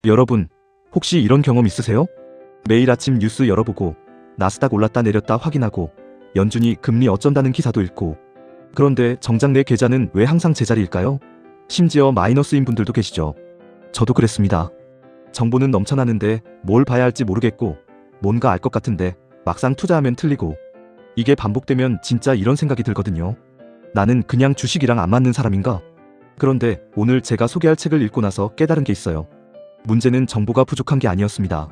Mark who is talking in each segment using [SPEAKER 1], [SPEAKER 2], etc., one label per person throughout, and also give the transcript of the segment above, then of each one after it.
[SPEAKER 1] 여러분, 혹시 이런 경험 있으세요? 매일 아침 뉴스 열어보고 나스닥 올랐다 내렸다 확인하고 연준이 금리 어쩐다는 기사도 읽고, 그런데 정작 내 계좌는 왜 항상 제자리일까요? 심지어 마이너스인 분들도 계시죠. 저도 그랬습니다. 정보는 넘쳐나는데 뭘 봐야 할지 모르겠고, 뭔가 알 것 같은데 막상 투자하면 틀리고, 이게 반복되면 진짜 이런 생각이 들거든요. 나는 그냥 주식이랑 안 맞는 사람인가? 그런데 오늘 제가 소개할 책을 읽고 나서 깨달은 게 있어요. 문제는 정보가 부족한 게 아니었습니다.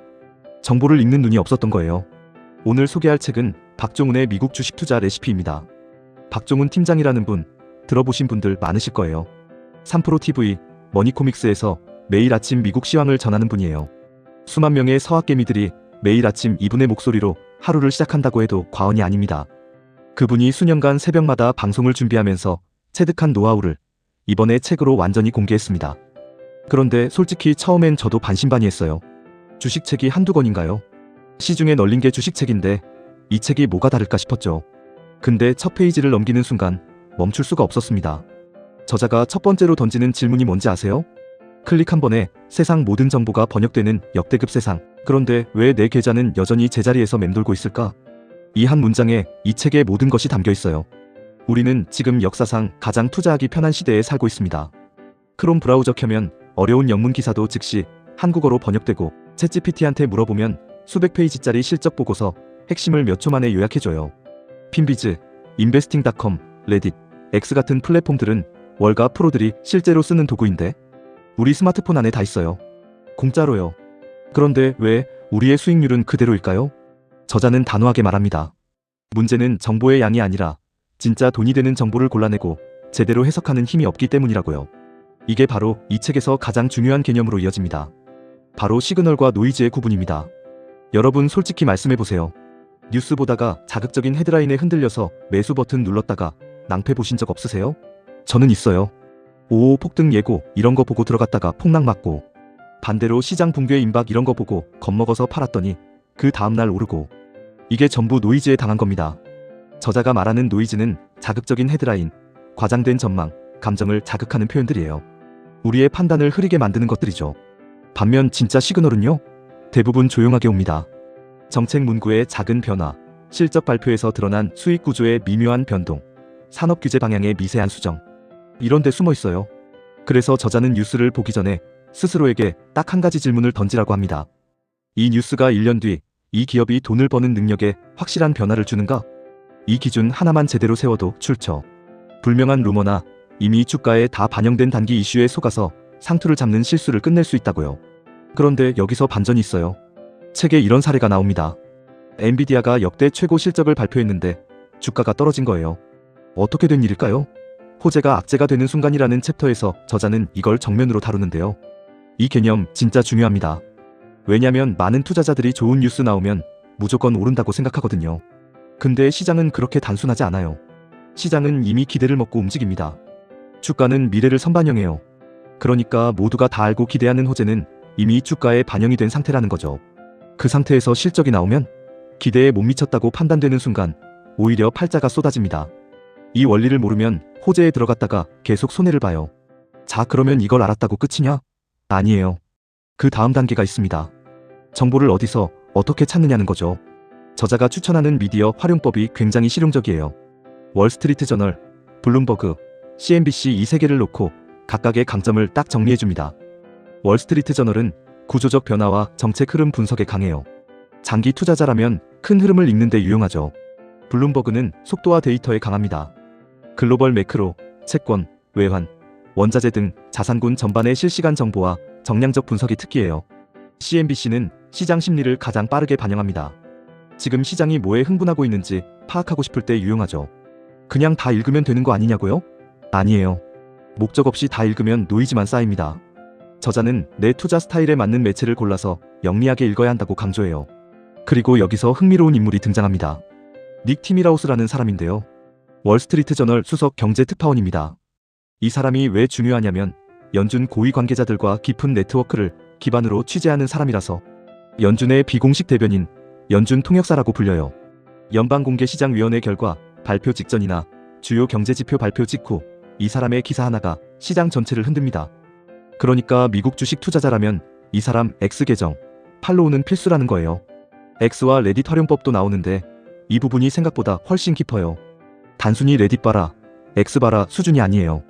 [SPEAKER 1] 정보를 읽는 눈이 없었던 거예요. 오늘 소개할 책은 박종훈의 미국 주식 투자 레시피입니다. 박종훈 팀장이라는 분, 들어보신 분들 많으실 거예요. 3프로TV, 머니코믹스에서 매일 아침 미국 시황을 전하는 분이에요. 수만 명의 서학개미들이 매일 아침 이분의 목소리로 하루를 시작한다고 해도 과언이 아닙니다. 그분이 수년간 새벽마다 방송을 준비하면서 체득한 노하우를 이번에 책으로 완전히 공개했습니다. 그런데 솔직히 처음엔 저도 반신반의했어요. 주식책이 한두 권인가요? 시중에 널린 게 주식책인데 이 책이 뭐가 다를까 싶었죠. 근데 첫 페이지를 넘기는 순간 멈출 수가 없었습니다. 저자가 첫 번째로 던지는 질문이 뭔지 아세요? 클릭 한 번에 세상 모든 정보가 번역되는 역대급 세상. 그런데 왜 내 계좌는 여전히 제자리에서 맴돌고 있을까? 이 한 문장에 이 책의 모든 것이 담겨 있어요. 우리는 지금 역사상 가장 투자하기 편한 시대에 살고 있습니다. 크롬 브라우저 켜면 어려운 영문 기사도 즉시 한국어로 번역되고, 챗GPT한테 물어보면 수백 페이지짜리 실적 보고서 핵심을 몇 초 만에 요약해줘요. 핀비즈, 인베스팅닷컴, 레딧, X 같은 플랫폼들은 월가 프로들이 실제로 쓰는 도구인데 우리 스마트폰 안에 다 있어요. 공짜로요. 그런데 왜 우리의 수익률은 그대로일까요? 저자는 단호하게 말합니다. 문제는 정보의 양이 아니라 진짜 돈이 되는 정보를 골라내고 제대로 해석하는 힘이 없기 때문이라고요. 이게 바로 이 책에서 가장 중요한 개념으로 이어집니다. 바로 시그널과 노이즈의 구분입니다. 여러분 솔직히 말씀해보세요. 뉴스 보다가 자극적인 헤드라인에 흔들려서 매수 버튼 눌렀다가 낭패 보신 적 없으세요? 저는 있어요. 오오 폭등 예고 이런 거 보고 들어갔다가 폭락 맞고, 반대로 시장 붕괴 임박 이런 거 보고 겁먹어서 팔았더니 그 다음날 오르고. 이게 전부 노이즈에 당한 겁니다. 저자가 말하는 노이즈는 자극적인 헤드라인, 과장된 전망, 감정을 자극하는 표현들이에요. 우리의 판단을 흐리게 만드는 것들이죠. 반면 진짜 시그널은요? 대부분 조용하게 옵니다. 정책 문구의 작은 변화, 실적 발표에서 드러난 수익 구조의 미묘한 변동, 산업 규제 방향의 미세한 수정, 이런 데 숨어 있어요. 그래서 저자는 뉴스를 보기 전에 스스로에게 딱 한 가지 질문을 던지라고 합니다. 이 뉴스가 1년 뒤 이 기업이 돈을 버는 능력에 확실한 변화를 주는가? 이 기준 하나만 제대로 세워도 출처 불명한 루머나 이미 주가에 다 반영된 단기 이슈에 속아서 상투를 잡는 실수를 끝낼 수 있다고요. 그런데 여기서 반전이 있어요. 책에 이런 사례가 나옵니다. 엔비디아가 역대 최고 실적을 발표했는데 주가가 떨어진 거예요. 어떻게 된 일일까요? 호재가 악재가 되는 순간이라는 챕터에서 저자는 이걸 정면으로 다루는데요. 이 개념 진짜 중요합니다. 왜냐면 많은 투자자들이 좋은 뉴스 나오면 무조건 오른다고 생각하거든요. 근데 시장은 그렇게 단순하지 않아요. 시장은 이미 기대를 먹고 움직입니다. 주가는 미래를 선반영해요. 그러니까 모두가 다 알고 기대하는 호재는 이미 주가에 반영이 된 상태라는 거죠. 그 상태에서 실적이 나오면 기대에 못 미쳤다고 판단되는 순간 오히려 팔자가 쏟아집니다. 이 원리를 모르면 호재에 들어갔다가 계속 손해를 봐요. 자, 그러면 이걸 알았다고 끝이냐? 아니에요. 그 다음 단계가 있습니다. 정보를 어디서 어떻게 찾느냐는 거죠. 저자가 추천하는 미디어 활용법이 굉장히 실용적이에요. 월스트리트 저널, 블룸버그, CNBC 이 세 개를 놓고 각각의 강점을 딱 정리해줍니다. 월스트리트 저널은 구조적 변화와 정책 흐름 분석에 강해요. 장기 투자자라면 큰 흐름을 읽는 데 유용하죠. 블룸버그는 속도와 데이터에 강합니다. 글로벌 매크로, 채권, 외환, 원자재 등 자산군 전반의 실시간 정보와 정량적 분석이 특기예요. CNBC는 시장 심리를 가장 빠르게 반영합니다. 지금 시장이 뭐에 흥분하고 있는지 파악하고 싶을 때 유용하죠. 그냥 다 읽으면 되는 거 아니냐고요? 아니에요. 목적 없이 다 읽으면 노이즈만 쌓입니다. 저자는 내 투자 스타일에 맞는 매체를 골라서 영리하게 읽어야 한다고 강조해요. 그리고 여기서 흥미로운 인물이 등장합니다. 닉 티미라우스라는 사람인데요. 월스트리트 저널 수석 경제 특파원입니다. 이 사람이 왜 중요하냐면 연준 고위 관계자들과 깊은 네트워크를 기반으로 취재하는 사람이라서. 연준의 비공식 대변인, 연준 통역사라고 불려요. 연방공개시장위원회 결과 발표 직전이나 주요 경제지표 발표 직후 이 사람의 기사 하나가 시장 전체를 흔듭니다. 그러니까 미국 주식 투자자라면 이 사람 X 계정 팔로우는 필수라는 거예요. X와 레딧 활용법도 나오는데 이 부분이 생각보다 훨씬 깊어요. 단순히 레딧 봐라, X 봐라 수준이 아니에요.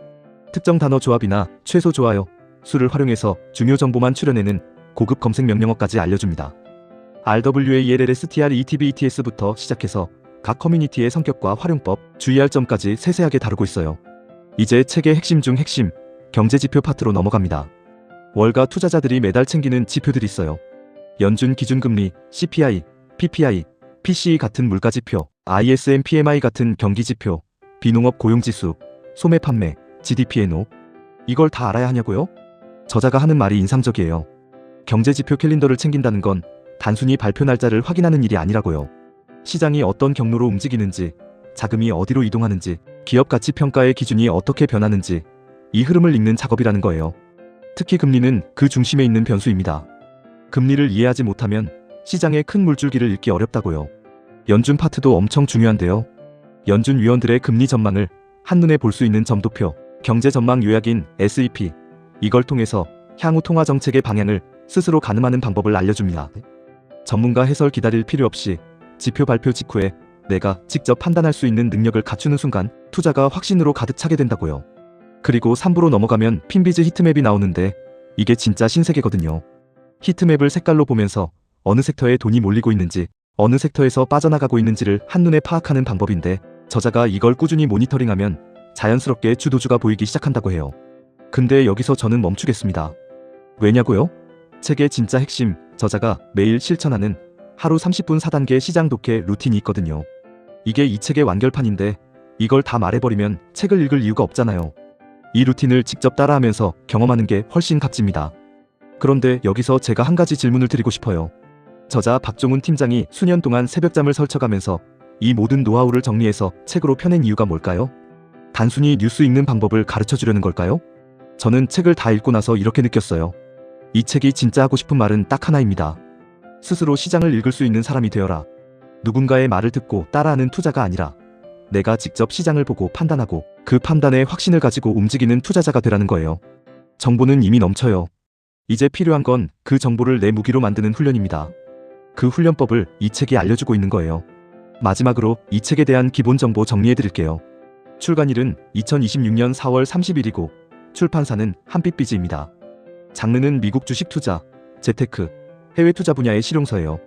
[SPEAKER 1] 특정 단어 조합이나 최소 좋아요 수를 활용해서 중요 정보만 추려내는 고급 검색 명령어까지 알려줍니다. RWALLSTRETBETS부터 시작해서 각 커뮤니티의 성격과 활용법, 주의할 점까지 세세하게 다루고 있어요. 이제 책의 핵심 중 핵심, 경제지표 파트로 넘어갑니다. 월가 투자자들이 매달 챙기는 지표들이 있어요. 연준 기준금리, CPI, PPI, PCE 같은 물가지표, ISM PMI 같은 경기지표, 비농업 고용지수, 소매 판매, GDPNO. 이걸 다 알아야 하냐고요? 저자가 하는 말이 인상적이에요. 경제지표 캘린더를 챙긴다는 건 단순히 발표 날짜를 확인하는 일이 아니라고요. 시장이 어떤 경로로 움직이는지, 자금이 어디로 이동하는지, 기업 가치 평가의 기준이 어떻게 변하는지 이 흐름을 읽는 작업이라는 거예요. 특히 금리는 그 중심에 있는 변수입니다. 금리를 이해하지 못하면 시장의 큰 물줄기를 읽기 어렵다고요. 연준 파트도 엄청 중요한데요. 연준 위원들의 금리 전망을 한눈에 볼 수 있는 점도표, 경제 전망 요약인 SEP, 이걸 통해서 향후 통화 정책의 방향을 스스로 가늠하는 방법을 알려줍니다. 전문가 해설 기다릴 필요 없이 지표 발표 직후에 내가 직접 판단할 수 있는 능력을 갖추는 순간 투자가 확신으로 가득 차게 된다고요. 그리고 3부로 넘어가면 핀비즈 히트맵이 나오는데 이게 진짜 신세계거든요. 히트맵을 색깔로 보면서 어느 섹터에 돈이 몰리고 있는지, 어느 섹터에서 빠져나가고 있는지를 한눈에 파악하는 방법인데 저자가 이걸 꾸준히 모니터링하면 자연스럽게 주도주가 보이기 시작한다고 해요. 근데 여기서 저는 멈추겠습니다. 왜냐고요? 책의 진짜 핵심, 저자가 매일 실천하는 하루 30분 4단계 시장 독해 루틴이 있거든요. 이게 이 책의 완결판인데 이걸 다 말해버리면 책을 읽을 이유가 없잖아요. 이 루틴을 직접 따라하면서 경험하는 게 훨씬 값집니다. 그런데 여기서 제가 한 가지 질문을 드리고 싶어요. 저자 박종훈 팀장이 수년 동안 새벽잠을 설쳐가면서 이 모든 노하우를 정리해서 책으로 펴낸 이유가 뭘까요? 단순히 뉴스 읽는 방법을 가르쳐 주려는 걸까요? 저는 책을 다 읽고 나서 이렇게 느꼈어요. 이 책이 진짜 하고 싶은 말은 딱 하나입니다. 스스로 시장을 읽을 수 있는 사람이 되어라. 누군가의 말을 듣고 따라하는 투자가 아니라 내가 직접 시장을 보고 판단하고 그 판단에 확신을 가지고 움직이는 투자자가 되라는 거예요. 정보는 이미 넘쳐요. 이제 필요한 건 그 정보를 내 무기로 만드는 훈련입니다. 그 훈련법을 이 책이 알려주고 있는 거예요. 마지막으로 이 책에 대한 기본 정보 정리해드릴게요. 출간일은 2026년 4월 30일이고 출판사는 한빛비즈입니다. 장르는 미국 주식 투자, 재테크, 해외 투자 분야의 실용서예요.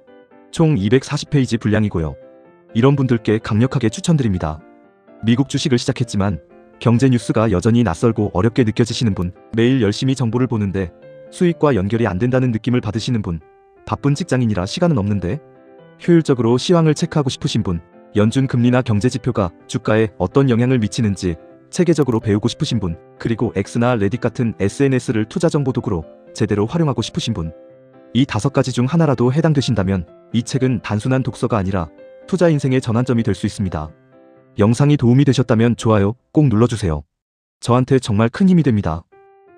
[SPEAKER 1] 총 240페이지 분량이고요. 이런 분들께 강력하게 추천드립니다. 미국 주식을 시작했지만 경제 뉴스가 여전히 낯설고 어렵게 느껴지시는 분, 매일 열심히 정보를 보는데 수익과 연결이 안 된다는 느낌을 받으시는 분, 바쁜 직장인이라 시간은 없는데 효율적으로 시황을 체크하고 싶으신 분, 연준 금리나 경제지표가 주가에 어떤 영향을 미치는지 체계적으로 배우고 싶으신 분, 그리고 X나 레딧 같은 SNS를 투자 정보 도구로 제대로 활용하고 싶으신 분, 이 5가지 중 하나라도 해당되신다면 이 책은 단순한 독서가 아니라 투자 인생의 전환점이 될 수 있습니다. 영상이 도움이 되셨다면 좋아요 꼭 눌러주세요. 저한테 정말 큰 힘이 됩니다.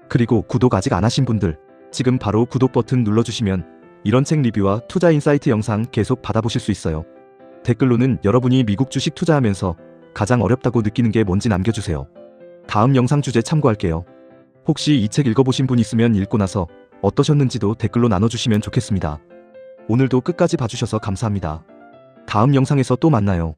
[SPEAKER 1] 그리고 구독 아직 안 하신 분들 지금 바로 구독 버튼 눌러주시면 이런 책 리뷰와 투자 인사이트 영상 계속 받아보실 수 있어요. 댓글로는 여러분이 미국 주식 투자하면서 가장 어렵다고 느끼는 게 뭔지 남겨주세요. 다음 영상 주제 참고할게요. 혹시 이 책 읽어보신 분 있으면 읽고 나서 어떠셨는지도 댓글로 나눠주시면 좋겠습니다. 오늘도 끝까지 봐주셔서 감사합니다. 다음 영상에서 또 만나요.